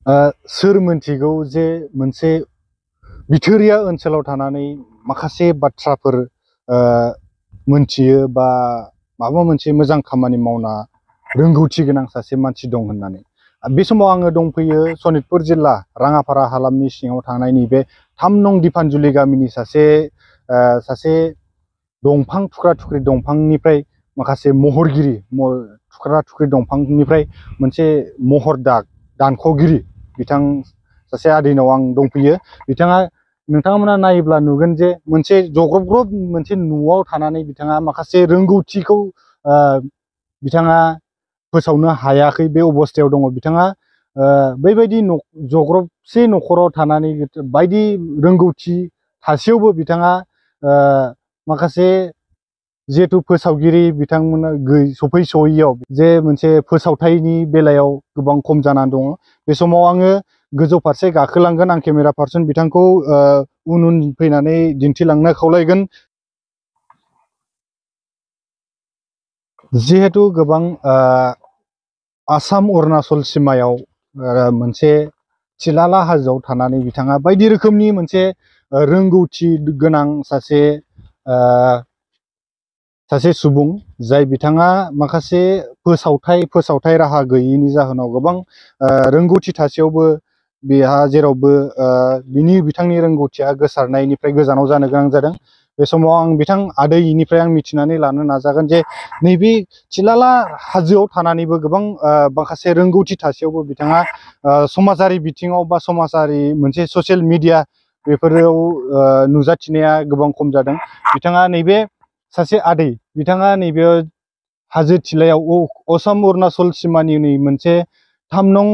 सोर मोनथिगौ जे मोनसे बिथोरिया ओनसोलाव थानानै माखासे बाथ्राफोर मोनथियो बा माबा मोनसे मोजां खामानि मावना रोंगौथि गोनां सासे मानसि दं होननानै। बे समाव आङो दंफैयो सनितपुर जिल्ला राङापारा हालामनि सिङाव थानाय नैबे 3 नं दिफानजुलि गामिनि सासे दंफां थुख्रा-थुख्रि दंफांनिफ्राय माखासे महरगिरि थुख्रा-थुख्रि दंफांनिफ्राय मोनसे महर दानख'गिरि बिथां सासे आदैनाव आं दंफैयो। बिथाङा नोंथांमोना नायोब्ला नुगोन जे मोनसे जग्रब-ग्रब मोनसे न'आव थानानै बिथाङा माखासे रोंगौथिखौ बिथाङा फोसावनो हायाखै बे अबस्थायाव दङ। बिथाङा बैबायदि जग्रबसे न'खराव थानानै बायदि रोंगौथि थासेयावबो बिथाङा माखासे जिहेतु फोसावगिरि बिथांमोना सफैस'यैयाव जे मोनसे फोसावथायनि बेलायाव गोबां खम जानानै दङ। बे समाव आङो गोजौ फारसे गाखोलांगोन, आं केमेरा पार्सन बिथांखौ उन फैनानै दिन्थिलांनो खावलायगोन। जिहेतु गोबां आसाम अरुणाचल सिमायाव मोनसे थिलाला हाजोआव थानानै बिथाङा बायदि रोखोमनि मोनसे रोंगौथि गोनां सासे सुबुं, जाय बिथाङा माखासे फोसावथाय राहा गैयैनि जाहोनाव गोबां रोंगौथि थासेयावबो बेहा जेरावबो बिथांनि रोंगौथिया गोसारनायनिफ्राय गोजानाव जानो गोनां जादों। बे समाव आं बिथां आदैनिफ्राय आं मिथिनानै लानो नाजागोन जे नैबे थिलाला हाजोआव थानानैबो गोबां माखासे रोंगौथि थासेयावबो बिथाङा समाजारि बिथिङाव बा समाजारि मोनसे ससियेल मिडिया बेफोराव नुजाथिनाया गोबां खम जादों। बिथाङा नैबे सासे आदै, बिथाङा नैबे हाजो थिलायाव आसाम अरुणाचल सिमानि मोनसे 3 नं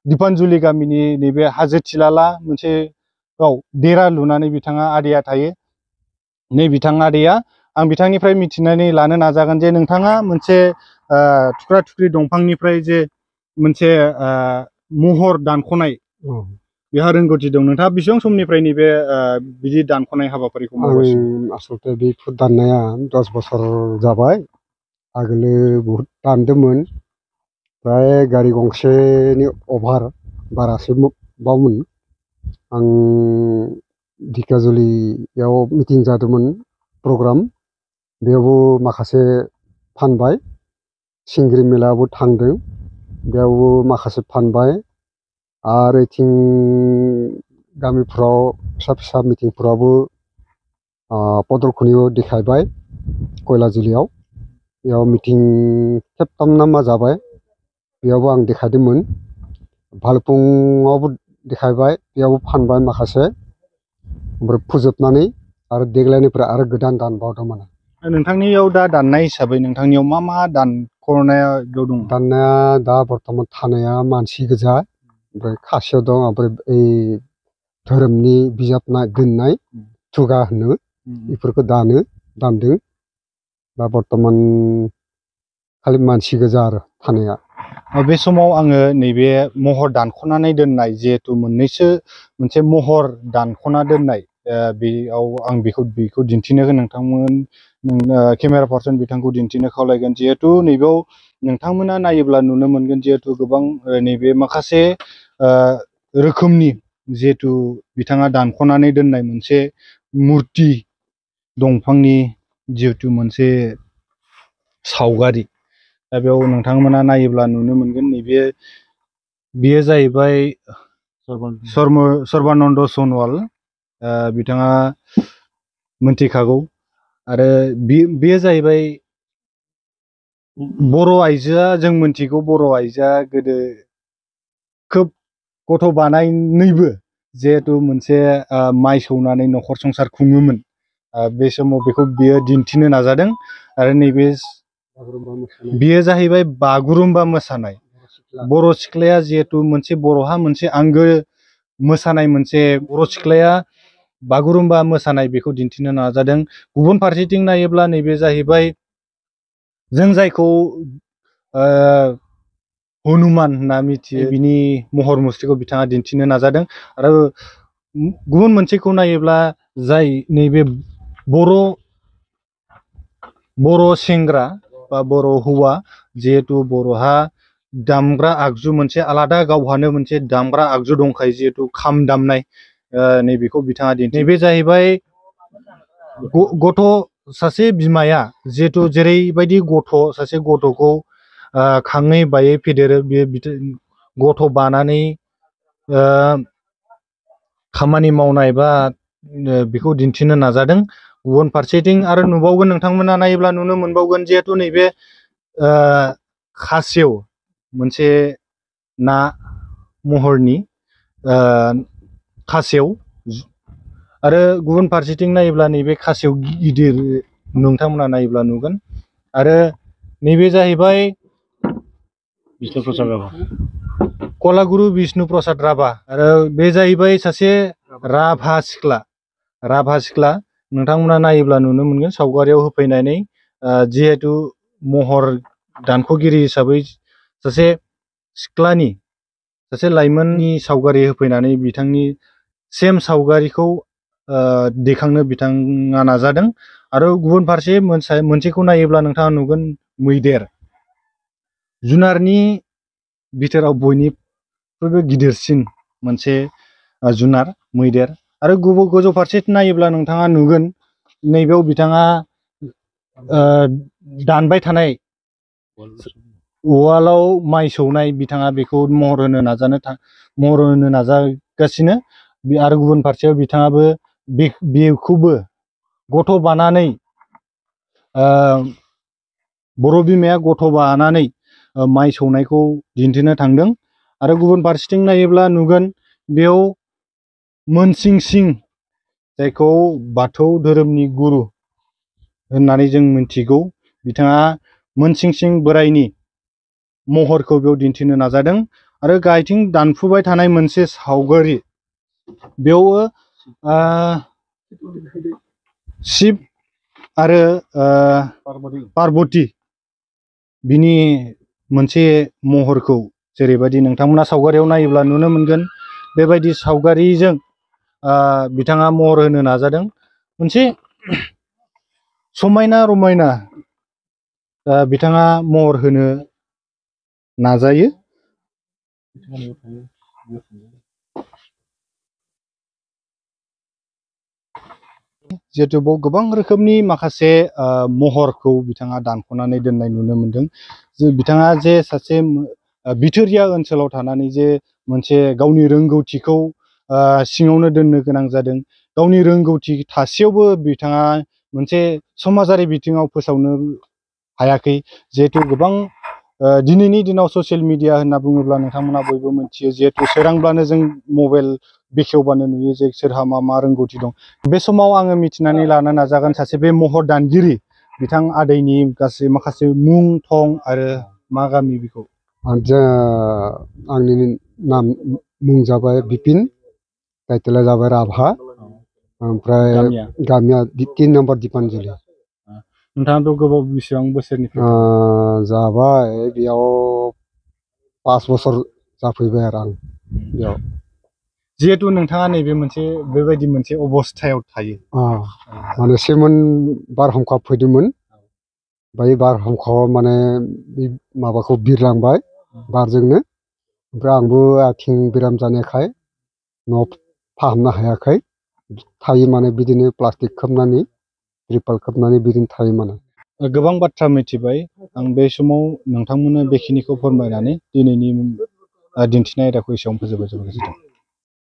दिफानजुलि गामिनि नैबे हाजो थिलाला मोनसे देरा लुनानै बिथाङा आदैया थायो। नै बिथां आदैया, आं बिथांनिफ्राय मिथिनानै लानो नाजागोन जे नोंथाङा मोनसे थुख्रा-थुख्रि दंफांनिफ्राय जे मोनसे महर दानख'नाय बेहा रोंगौथि दं। नोंथाङा बेसेबां समनिफ्राय नैबे बिदि दानख'नाय हाबाफारिखौ मावगासिनो? आसलते बेफोर दाननाया 10 बोसोर जाबाय। आगोलो बहुद दानदोंमोन, प्राय गारि गंसेनि अभार बारासो बावमोन। आं धिकियाजुलियाव मिटिं जादोंमोन, प्रग्राम, बेयावबो माखासे फानबाय। सिंग्रि मेलायावबो थांदों, बेयावबो माखासे फानबाय। आरो इथिं गामिफ्राव फिसा फिसा मिटिंफ्रावबो प्रदर्शनीयाव देखायबाय कयलाजुलियाव। बेयाव मिटिं खेबथाम ना मा जाबाय, बेयावबो आं देखायदोंमोन। भालुकपुङावबो देखायबाय, बेयावबो फानबाय माखासे। ओमफ्राय फोजोबनानै आरो देग्लायनिफ्राय आरो गोदान दानबावदोंमोन। नोंथांनियाव दा दाननाय हिसाबै नोंथांनियाव मा मा दानख'नाया दं? दाननाया दा बर्थमान थानाया मानसि गोजा, ओमफ्राय खासेव दं, ओमफ्राय ओइ धोरोमनि बिजाब दोननाय थुगा होनो, बेफोरखौ दानदों। दा बर्थमान खालि मानसि गोजा आरो थानाया। बे समाव आङो नैबे महर दानख'नानै दोननाय, जिहेतु मोनसे महर दानख'ना दोननाय, बेयाव आं बेखौ दिन्थिनो नोंथांमोन केमेरा पार्सन बिथांखौ दिन्थिनो खावलायगोन। जिहेतु नैबेयाव नोंथांमोना नायोब्ला नुनो मोनगोन, जिहेतु गोबां नैबे माखासे रोखोमनि जिहेतु बिथाङा दानख'नानै दोननाय मोनसे मुर्ति दंफांनि जिहेतु मोनसे सावगारि। दा बेयाव नोंथांमोना नायोब्ला नुनो मोनगोन, बेयो जाहैबाय सर्बानन्द सन'वाल। बिथाङा मोनथिखागौ। आरो बेयो जाहैबाय बर' आइजोआ, जों मोनथिगौ बर' आइजोआ गोदो खोब गथ' बानायनैबो जिहेतु मोनसे माइ सौनानै न'खर संसार खुङोमोन। बे समाव बियो दिन्थिनो नाजादों। आरो नैबे बेयो जाहैबाय बागुरुम्बा मोसानाय। बर' सिख्लाया जिहेतु बर'हा मोनसे आंगो मोसानाय, मोनसे बर' सिख्लाया बागुरुम्बा मोसानाय, बेखौ दिन्थिनो नाजादों। गुबुन फारसेथिं नायोब्ला नैबे जाहैबाय जों जायखौ हनुमान होनना मिथियो, बिनि महर मुस्रिखौ बिथाङा दिन्थिनो नाजादों। आरो गुबुन मोनसेखौ नायोब्ला जाय नैबे बर' सेंग्रा बा बर' हौवा, जिहेतु बर'हा दामग्रा आगजु मोनसे आलादा गावहानो मोनसे दामग्रा आगजु दंखायो जिहेतु खाम दामनाय नैबेखौ बिथाङा दिन्थियो। नैबे जाहैबाय गथ' सासे बिमाया जिहेतु जेरैबायदि सासे गथ'खौ खाङै बायै फेदेरो बे गथ' बानानै खामानि मावनाय बा बेखौ दिन्थिनो नाजादों। गुबुन फारसेथिं आरो नुबावगोन, नोंथांमोना नायोब्ला नुनो मोनबावगोन जिहेतु नैबे खासेव मोनसे ना महरनि खासेव, आरो गुबुन फारसेथिं नायोब्ला नैबे खासेव गिदिर नोंथांमोना नायोब्ला नुगोन। आरो नैबे जाहैबाय बिष्णु प्रसाद राभा, कलागुरु बिष्णु प्रसाद राभा। आरो बे जाहैबाय सासे राभा सिख्ला नोंथांमोना नायोब्ला नुनो मोनगोन सावगारियाव होफैनानै जिहेतु महर दानख'गिरि हिसाबै सासे सिख्लानि सासे लाइमोननि सावगारि होफैनानै बिथांनि सेम सावगारिखौ दैखांनो बिथाङा नाजादों। आरो गुबुन फारसे मोनसेखौ नायोब्ला नोंथाङा नुगोन मैदेर, जुनारनि बिथोराव बयनिख्रुइबो गिदिरसिन मोनसे जुनार मैदेर। आरो गोजौ फारसे नायोब्ला नोंथाङा नुगोन नैबेयाव बिथाङा दानबाय थानाय उवालाव माइ सौनाय, बिथाङा बेखौ महर होनो नाजागासिनो। आरो गुबुन फारसेयाव बिथाङाबो बेखौबो गथ' बानानै बर' बिमाया गथ' बानानै माइ सौनायखौ दिन्थिनो थांदों। आरो गुबुन फारसेथिं नायोब्ला नुगोन बेयाव मोनसिं सिं, जायखौ बाथौ धोरोमनि गुरु होननानै जों मिथिगौ, बिथाङा मोनसिं सिं बोराइनि महरखौ बेयाव दिन्थिनो नाजादों। आरो गाहायथिं दानफुबाय थानाय मोनसे सावगारि, बेयाव शिब आरो पार्बती बिनि मोनसे महरखौ जेरैबायदि नोंथांमोना सावगारियाव नायोब्ला नुनो मोनगोन, बेबायदि सावगारिजों बिथाङा महर होनो नाजादों। मोनसे समायना रमायना बिथाङा महर होनो नाजायो। जिहेतु बेयाव गोबां रोखोमनि माखासे महरखौ बिथाङा दानख'नानै दोननाय नुनो मोनदों। बिथाङा जे सासे बिथोरिया ओनसोलाव थानानै जे मोनसे गावनि रोंगौथिखौ सिङावनो दोननो गोनां जादों, गावनि रोंगौथि थासेयावबो बिथाङा मोनसे समाजारि बिथिङाव फोसावनो हायाखै। जिहेतु गोबां दिनैनि दिनाव ससियेल मिडिया होनना बुङोब्ला नोंथांमोना बयबो मिथियो, जिहेतु सोरांब्लानो जों मबाइल बेखेवबानो नुयो जे सोरहा मा रोंगौथि दं। बे समाव आङो मिथिनानै लानो नाजागोन सासे बे महर दानगिरि बिथां आदैनि गासै माखासे मुं थं आरो मा गामि बेखौ। आंनि मुं जाबाय बिपिन, टाइटेला जाबाय राभा, ओमफ्राय गामिया 3 नम्बर दिपानजुलि। नोंथाङाथ' गोबाव बेसेबां बोसोरनिफ्राय जाबाय बेयाव 5 बोसोर जाफैबाय आरो आं बेयाव। जिहेतु नोंथाङा नैबे बेबायदि मोनसे अबस्थायाव थायो, माने सेमोन बारहुंखा फैदोंमोन, बै बारहुंखायाव माने माबाखौ बिरलांबाय बारजोंनो। ओमफ्राय आंबो आथिं बेराम जानायखाय न'आव फाहामनो हायाखै, थायो माने बिदिनो प्लास्टिक खोबनानै त्रिपाल खोबनानै बिदिनो थायो माने। गोबां बाथ्रा मिथिबाय आं बे समाव नोंथांमोननो बेखिनिखौ फोरमायनानै दिनैनि दिन्थिनाय आयदाखौ एसेयावनो फोजोबनाय जाबाय।